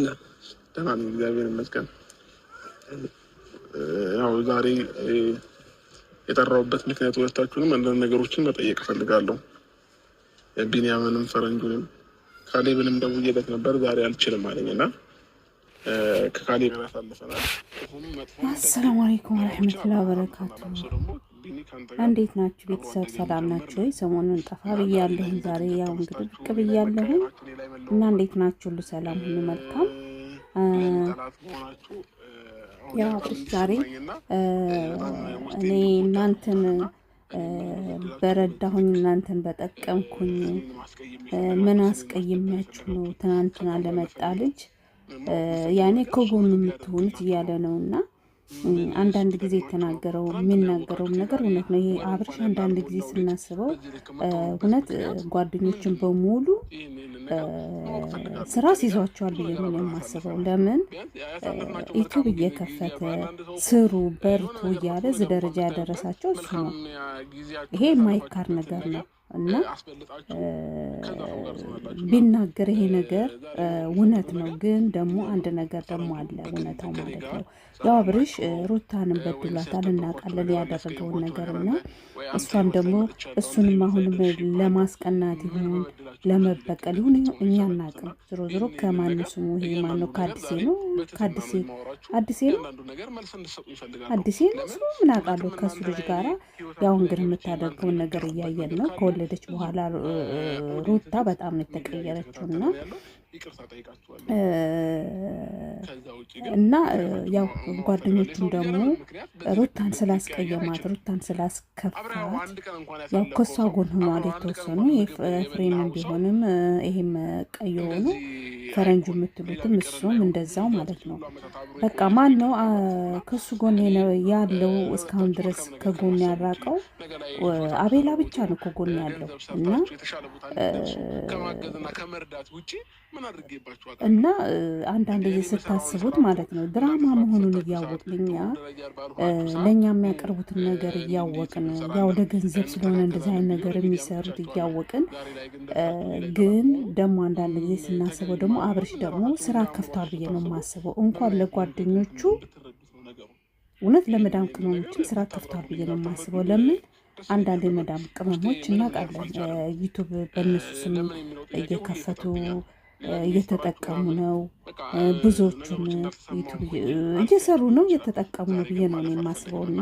ደህና ነኝ እግዚአብሔር ይመስገን። ያው ዛሬ የጠራሁበት ምክንያት ሁለታችሁንም አንዳንድ ነገሮችን መጠየቅ እፈልጋለሁ። ቢኒያምንም ፈረንጁንም ካሌብንም ደውዬለት ነበር ዛሬ አልችልም አለኝ እና ከካሌብ ጋር አሳልፈናል። አሰላሙ አለይኩም ወረህመቱላሂ ወበረካቱ። እንዴት ናችሁ ቤተሰብ? ሰላም ናችሁ ወይ? ሰሞኑን ጠፋ ብያለሁኝ። ዛሬ ያው እንግዲህ ብቅ ብያለሁኝ እና እንዴት ናችሁ? ሁሉ ሰላም፣ ሁሉ መልካም። ያው ዛሬ እኔ እናንተን በረዳሁኝ እናንተን በጠቀምኩኝ ምን አስቀይሜያችሁ ነው ትናንትና ለመጣ ልጅ ያኔ ከጎኑ የምትሆኑት እያለ ነው። እና አንዳንድ ጊዜ የተናገረው የሚናገረውም ነገር እውነት ነው። ይሄ አብርሽ አንዳንድ ጊዜ ስናስበው እውነት ጓደኞችን በሙሉ ስራ ሲይዟቸዋል ብዬ ነው የማስበው። ለምን ዩቱብ እየከፈተ ስሩ በርቱ እያለ እዚህ ደረጃ ያደረሳቸው እሱ ነው። ይሄ የማይካር ነገር ነው እና ቢናገር ይሄ ነገር እውነት ነው። ግን ደግሞ አንድ ነገር ደግሞ አለ እውነታው ማለት ነው። ያው አብርሽ ሩታንም በድሏታል እናውቃለን ያደረገውን ነገር እና እሷም ደግሞ እሱንም አሁንም ለማስቀናት ይሁን ለመበቀል ይሁን እኛ አናውቅም። ዞሮ ዞሮ ከማን ስሙ ይሄ ማነው? ከአዲሴ ነው አዲሴ ነው ስሙ ምን አውቃለሁ። ከእሱ ልጅ ጋራ ያው እንግዲህ የምታደርገውን ነገር እያየን ነው። ከወለደች በኋላ ሩታ በጣም ነው የተቀየረችው እና ያው ጓደኞቹም ደግሞ ሩታን ስላስቀየማት ሩታን ስላስከፋት ያው ከሷ ጎን ሆኗል የተወሰኑ ፍሬምን ቢሆንም ይሄም ቀይ ሆኑ ፈረንጁ የምትሉትም እሱም እንደዛው ማለት ነው። በቃ ማን ነው ከሱ ጎን ያለው? እስካሁን ድረስ ከጎን ያራቀው አቤላ ብቻ ነው ከጎን ያለው እና አንዳንድ ጊዜ ስታስቡት ማለት ነው ድራማ መሆኑን እያወቅን ለእኛ የሚያቀርቡትን ነገር እያወቅን ያው ለገንዘብ ስለሆነ እንደዚህ አይነት ነገር የሚሰሩት እያወቅን ግን ደግሞ አንዳንድ ጊዜ ስናስበው ደግሞ አብርሽ ደግሞ ስራ ከፍቷል ብዬ ነው የማስበው። እንኳን ለጓደኞቹ እውነት ለመዳም ቅመሞችም ስራ ከፍቷል ብዬ ነው የማስበው። ለምን አንዳንድ የመዳም ቅመሞች እናውቃለን ዩቱብ በእነሱ ስም እየከፈቱ እየተጠቀሙ ነው። ብዙዎቹን ዩቱብ እየሰሩ ነው እየተጠቀሙ ነው ብዬ ነው የማስበው። እና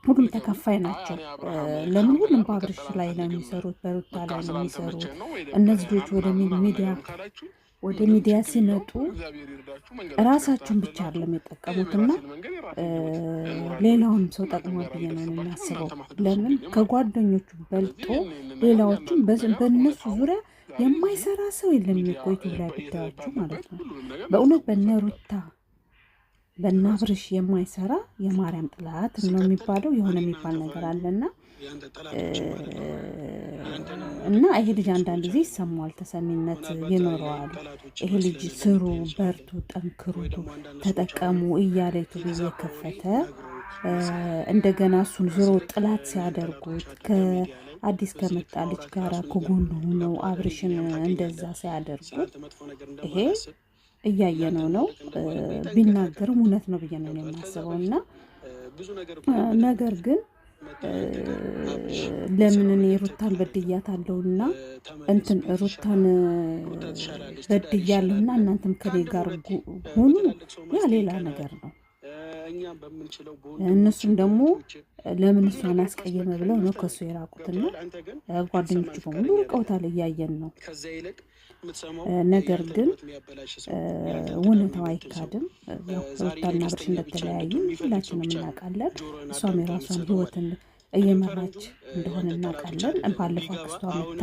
ሁሉም ተከፋይ ናቸው። ለምን ሁሉም በአብርሽ ላይ ነው የሚሰሩት፣ በሩታ ላይ ነው የሚሰሩት። እነዚህ ልጆች ወደ ሚዲያ ሲመጡ ራሳቸውን ብቻ አይደለም የጠቀሙትና ሌላውንም ሰው ጠቅሟል ብዬ ነው የሚያስበው። ለምን ከጓደኞቹ በልጦ ሌላዎችን በእነሱ ዙሪያ የማይሰራ ሰው የለም። የሚቆይቱ ላይ ብታያቸው ማለት ነው። በእውነት በነ ሩታ በነ አብርሽ የማይሰራ የማርያም ጥላት ነው የሚባለው የሆነ የሚባል ነገር አለና እና ይሄ ልጅ አንዳንድ ጊዜ ይሰማዋል፣ ተሰሚነት ይኖረዋል። ይሄ ልጅ ስሩ፣ በርቱ፣ ጠንክሩ፣ ተጠቀሙ እያለ ዩቱብ እየከፈተ እንደገና እሱን ዞሮ ጥላት ሲያደርጉት ከአዲስ ከመጣ ልጅ ጋራ ከጎኑ ሆነው አብርሽን እንደዛ ሲያደርጉት ይሄ እያየነው ነው። ቢናገርም እውነት ነው ብዬ ነው የማስበው። እና ነገር ግን ለምን እኔ ሩታን በድያታለሁና ሩታን በድያለሁና እናንተም ከኔ ጋር ሆኑ ያ ሌላ ነገር ነው። እነሱም ደግሞ ለምን እሷን አስቀየመ ብለው ነው ከሱ የራቁትና ጓደኞቹ በሙሉ ርቀውታል፣ እያየን ነው። ነገር ግን እውነታው አይካድም። ሩታና አብርሽ እንደተለያዩ ሁላችንም እናውቃለን። እሷም የራሷን ሕይወትን እየመራች እንደሆነ እናውቃለን። ባለፈው አክስቷ መታ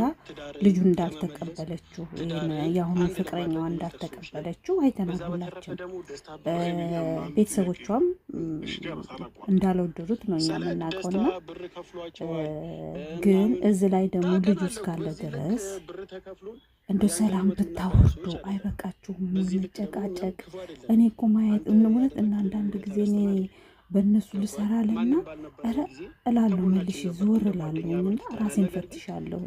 ልጁ እንዳልተቀበለችው የአሁኑ ፍቅረኛዋ እንዳልተቀበለችው አይተናል ሁላችን። ቤተሰቦቿም እንዳልወደዱት ነው እኛ የምናውቀውና ግን እዚህ ላይ ደግሞ ልጁ እስካለ ድረስ እንደ ሰላም ብታወርዱ አይበቃችሁም? መጨቃጨቅ እኔ እኮ ማየት እውነት እና አንዳንድ ጊዜ እኔ በእነሱ ልሰራለና እላለሁ መልሽ ዞር እላለሁ እና ራሴን ፈትሻለሁ።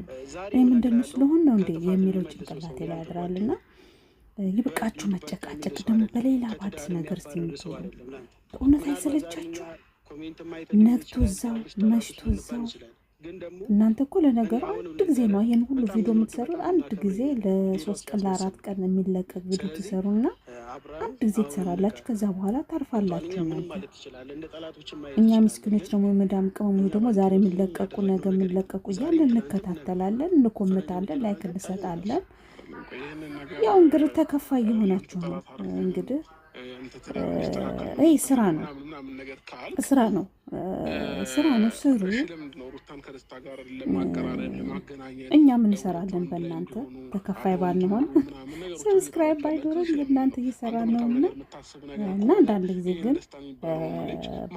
እኔም እንደነሱ ለሆን ነው እንዴ የሚለው ጭንቅላቴ ላይ ያድራልና ይብቃችሁ መጨቃጨቅ። ደግሞ በሌላ በአዲስ ነገር ሲምትሉ በእውነት አይሰለቻችሁ? ነግቶ እዛው መሽቶ እዛው። እናንተ እኮ ለነገሩ አንድ ጊዜ ነው ይህን ሁሉ ቪዲዮ የምትሰሩት። አንድ ጊዜ ለ3 ቀን ለ4 ቀን የሚለቀቅ ቪዲዮ ትሰሩና አንድ ጊዜ ትሰራላችሁ። ከዛ በኋላ ታርፋላችሁ እናንተ። እኛ ምስኪኖች ደግሞ የመዳም ቅመሞች ደግሞ ዛሬ የሚለቀቁ ነገ የሚለቀቁ እያለ እንከታተላለን፣ እንኮምታለን፣ ላይክ እንሰጣለን። ያው እንግዲህ ተከፋይ የሆናችሁ ነው እንግዲህ ይህ ስራ ነው፣ ስራ ነው፣ ስራ ነው። ስሩ። እኛም እንሰራለን በእናንተ ተከፋይ ባንሆን ሰብስክራይብ ባይኖረን የእናንተ እየሰራ ነው እና አንዳንድ ጊዜ ግን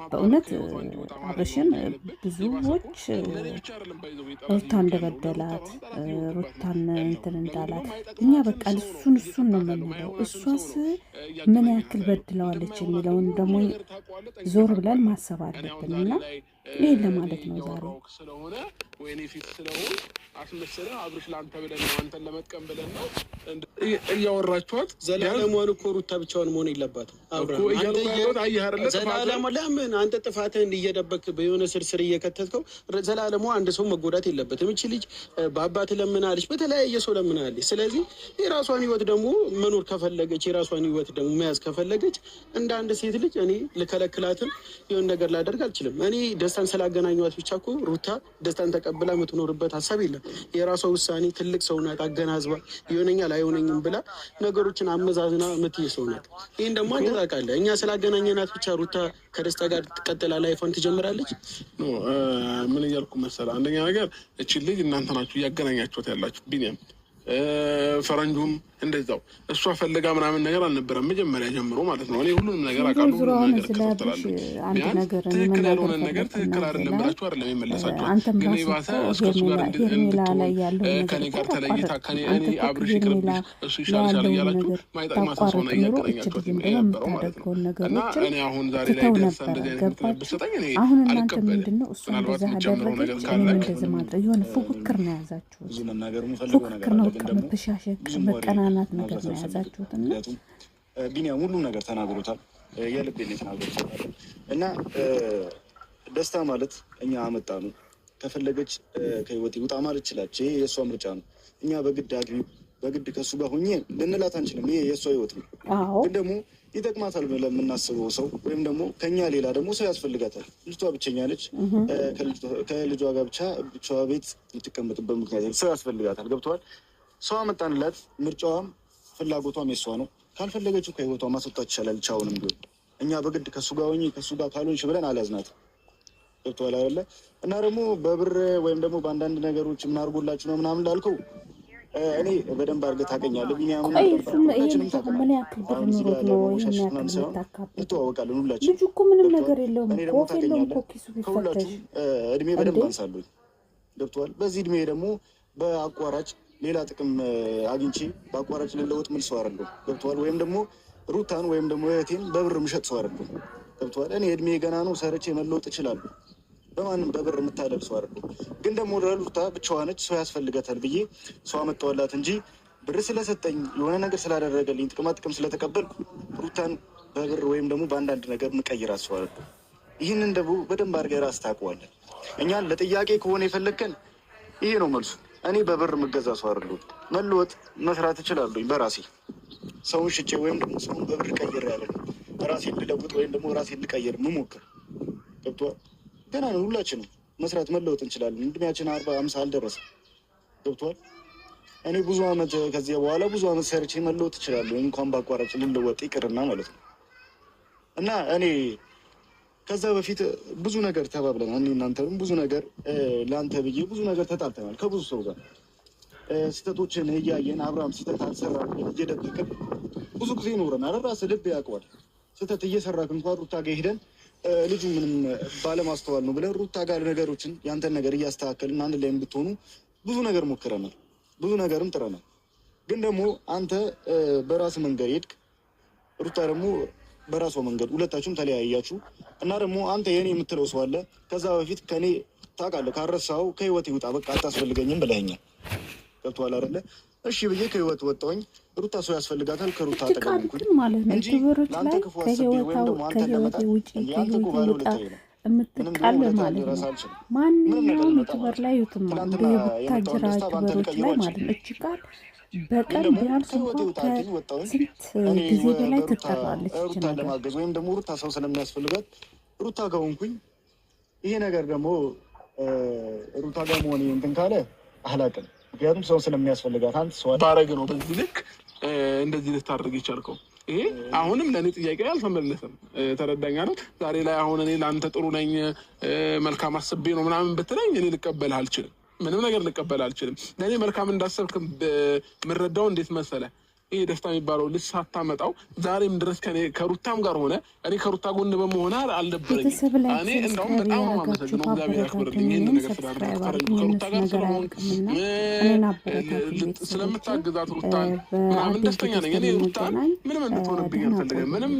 በእውነት አብርሽን ብዙዎች ሩታን እንደበደላት ሩታን እንትን እንዳላት እኛ በቃ እሱን ነው የምንለው። እሷስ ምን ያክል በድለዋለች የሚለውን ደግሞ ዞር ብለን ማሰብ አለብን እና ይህን ለማለት ነው ዛሬ። ስለሆነ ወይኔ ፊት ስለሆነ አስመስለ አብርሽ ለአንተ ብለን ነው አንተን ለመጥቀም ብለን ነው እያወራችኋት። ዘላለሟን እኮ ሩታ ብቻዋን መሆን የለባትም። ዘላለሟ ለምን አንተ ጥፋትህን እየደበክ በሆነ ስርስር እየከተትከው ዘላለሟ አንድ ሰው መጎዳት የለበትም። እቺ ልጅ በአባት ለምናለች፣ በተለያየ ሰው ለምናለች። ስለዚህ የራሷን ህይወት ደግሞ መኖር ከፈለገች የራሷን ህይወት ደግሞ መያዝ ከፈለገች እንደ አንድ ሴት ልጅ እኔ ልከለክላትም የሆነ ነገር ላደርግ አልችልም። እኔ ደስታን ስላገናኘኋት ብቻ እኮ ሩታ ደስታን ተቀብላ የምትኖርበት ሀሳብ የለም። የራሷ ውሳኔ፣ ትልቅ ሰው ናት። አገናዝባ ይሆነኛል አይሆነኝም ብላ ነገሮችን አመዛዝና የምትይ ሰው ናት። ይህን ደግሞ አንተ ታውቃለህ። እኛ ስላገናኘናት ብቻ ሩታ ከደስታ ጋር ትቀጥላ ላይፏን ትጀምራለች? ምን እያልኩ መሰለህ? አንደኛ ነገር እቺን ልጅ እናንተ ናችሁ እያገናኛችኋት ያላችሁ። ቢኒያም ፈረንጁም እንደዛው እሷ ፈልጋ ምናምን ነገር አልነበረም መጀመሪያ ጀምሮ ማለት ነው። እኔ ሁሉንም ነገር አውቃለሁ፣ ሁሉንም ነገር ተከታተላለሁ። ትክክል ያልሆነ ነገር ትክክል አይደለም ብላችሁ አይደለም የመለሳችኋት። ግን የባሰ እስከሱ ጋር እንድትሆኑ ከኔ ጋር ተለይታ እኔ አብርሽ ይቅርብሽ እሱ ይሻልሻል እያላችሁ ማይጠቅማት ሰው ነው እያገናኛችኋት የነበረው ማለት ነው። እና እኔ አሁን ዛሬ ላይ ደርሳ እንደዚህ አይነት ምክንያት ብትሰጠኝ እኔ አልቀበልም። ምናልባት የምትጨምረው ነገር ካለ የሆነ ፉክክር ነው ያዛችሁት፣ ፉክክር ነው መበሻሸቅ፣ መቀናናት ነገር ነው ያዛችሁት። ቢኒያም ሁሉም ነገር ተናግሮታል፣ የልቤን የተናገሩት እና ደስታ ማለት እኛ አመጣ ነው። ከፈለገች ከህይወት ይውጣ ማለት ይችላል። ይሄ የእሷ ምርጫ ነው። እኛ በግድ አግቢ በግድ ከሱ ጋር ሆኜ ልንላት አንችልም። ይሄ የእሷ ህይወት ነው። ግን ደግሞ ይጠቅማታል ብለን የምናስበው ሰው ወይም ደግሞ ከኛ ሌላ ደግሞ ሰው ያስፈልጋታል። ልጅቷ ብቸኛ ነች። ከልጇ ጋር ብቻዋ ቤት የምትቀመጥበት ምክንያት ሰው ያስፈልጋታል። ገብተዋል። ሰው አመጣንላት። ምርጫዋም ፍላጎቷም የሷ ነው። ካልፈለገችው ከህይወቷ ማስወጣት ይቻላል። ቻውንም ቢሆን እኛ በግድ ከሱ ጋር ሆኜ ከሱ ጋር ካልሆንሽ ብለን አልያዝናትም። ገብተዋል አይደለ? እና ደግሞ በብር ወይም ደግሞ በአንዳንድ ነገሮች የምናርጎላችሁ ነው ምናምን እንዳልከው እኔ በደንብ አድርገህ ታውቀኛለህ። ቢኒያምን እንተዋወቃለን ሁላችን። ከሁላችሁም እድሜ በደንብ አንሳለሁ። ገብተዋል። በዚህ እድሜ ደግሞ በአቋራጭ ሌላ ጥቅም አግኝቼ በአቋራጭ ልለወጥ ምል ሰው አይደለሁም። ገብተዋል። ወይም ደግሞ ሩታን ወይም ደግሞ እህቴን በብር ምሸጥ ሰው አይደለሁም። ገብተዋል። እኔ እድሜ ገና ነው። ሰርቼ መለወጥ እችላለሁ። በማንም በብር የምታለል ሰው አይደለሁም። ግን ደግሞ ሩታ ብቻዋ ነች፣ ሰው ያስፈልጋታል ብዬ ሰው አመጣሁላት እንጂ ብር ስለሰጠኝ የሆነ ነገር ስላደረገልኝ ጥቅማ ጥቅም ስለተቀበልኩ ሩታን በብር ወይም ደግሞ በአንዳንድ ነገር ምቀይራት ሰው አይደለሁም። ይህንን ደግሞ በደንብ አድርገህ ራስህ ታውቀዋለህ። እኛን ለጥያቄ ከሆነ የፈለግከን ይሄ ነው መልሱ። እኔ በብር የምገዛ ሰው አይደለሁም። መለወጥ መስራት እችላለሁ በራሴ ሰውን ሽጬ ወይም ደግሞ ሰውን በብር ቀይር ያለ ራሴን ልለውጥ ወይም ደግሞ ራሴን ልቀይር ምሞክር። ገብቶሃል? ገና ነው። ሁላችንም መስራት መለወጥ እንችላለን። እድሜያችን 40-50 አልደረሰም። ገብቶሃል? እኔ ብዙ አመት ከዚህ በኋላ ብዙ አመት ሰርቼ መለወጥ እችላለሁ። እንኳን ባቋራጭ ልለወጥ ይቅርና ማለት ነው። እና እኔ ከዛ በፊት ብዙ ነገር ተባብለናል። እኔ እናንተም ብዙ ነገር ለአንተ ብዬ ብዙ ነገር ተጣልተናል ከብዙ ሰው ጋር። ስህተቶችን እያየን አብርሃም ስህተት አልሰራም እየደበቅን ብዙ ጊዜ ይኖረናል። ራስህ ልብ ያውቀዋል። ስህተት እየሰራክ እንኳን ሩታ ጋር ሄደን ልጁ ምንም ባለማስተዋል ነው ብለን ሩታ ጋር ነገሮችን ያንተን ነገር እያስተካከልን አንድ ላይ ብትሆኑ ብዙ ነገር ሞክረናል፣ ብዙ ነገርም ጥረናል። ግን ደግሞ አንተ በራስ መንገድ ሄድክ፣ ሩታ ደግሞ በራሷ መንገድ፣ ሁለታችሁም ተለያያችሁ። እና ደግሞ አንተ የኔ የምትለው ሰው አለ። ከዛ በፊት ከኔ ታውቃለህ፣ ካረሳው ከህይወት ይውጣ በቃ አታስፈልገኝም ብለኸኛል። ገብቶሃል አይደለ? እሺ ብዬ ከህይወት ወጣሁኝ። ሩታ ሰው ያስፈልጋታል ከሩታ አጠገቡኝ ማለት ነው። ዩቲዩበሮች ላይ ከህይወት ውጪ ከህይወት ውጣ የምትቃል ማለት ነው። ማንኛውም ዩቲዩበር ላይ ዩቱማ የቡታጅራ ዩቲዩበሮች ላይ ማለት ነው። እቺ ቃል በቀን ቢያንስ እንኳን ከስንት ጊዜ በላይ ትጠራለች። ሩታ ለማገዝ ወይም ደግሞ ሩታ ሰው ስለሚያስፈልጋት ሩታ ከሆንኩኝ ይሄ ነገር ደግሞ ሩታ ጋር መሆን እንትን ካለ አላውቅም። ምክንያቱም ሰው ስለሚያስፈልጋት አንተ ሰው ባረግ ነው በዚህ ልክ እንደዚህ ልታደርግ ይቻልከው። ይሄ አሁንም ለእኔ ጥያቄ አልተመለሰም። ተረዳኝ አይደል? ዛሬ ላይ አሁን እኔ ለአንተ ጥሩ ነኝ መልካም አስቤ ነው ምናምን ብትለኝ እኔ ልቀበልህ አልችልም። ምንም ነገር ልቀበልህ አልችልም። ለእኔ መልካም እንዳሰብክ የምረዳው እንዴት መሰለህ? ይሄ ደስታ የሚባለው ልጅ ሳታመጣው ዛሬም ድረስ ከሩታም ጋር ሆነ እኔ ከሩታ ጎን በመሆን አልነበረኝም። እኔ እንደውም በጣም አመሰግነው እግዚአብሔር ያክብርልኝ ይህን ነገር ስላደረግክ ከሩታ ጋር ስለሆን ስለምታግዛት ሩታን ምናምን ደስተኛ ነኝ። እኔ ሩታን ምንም እንድትሆንብኝ አልፈልግም። ምንም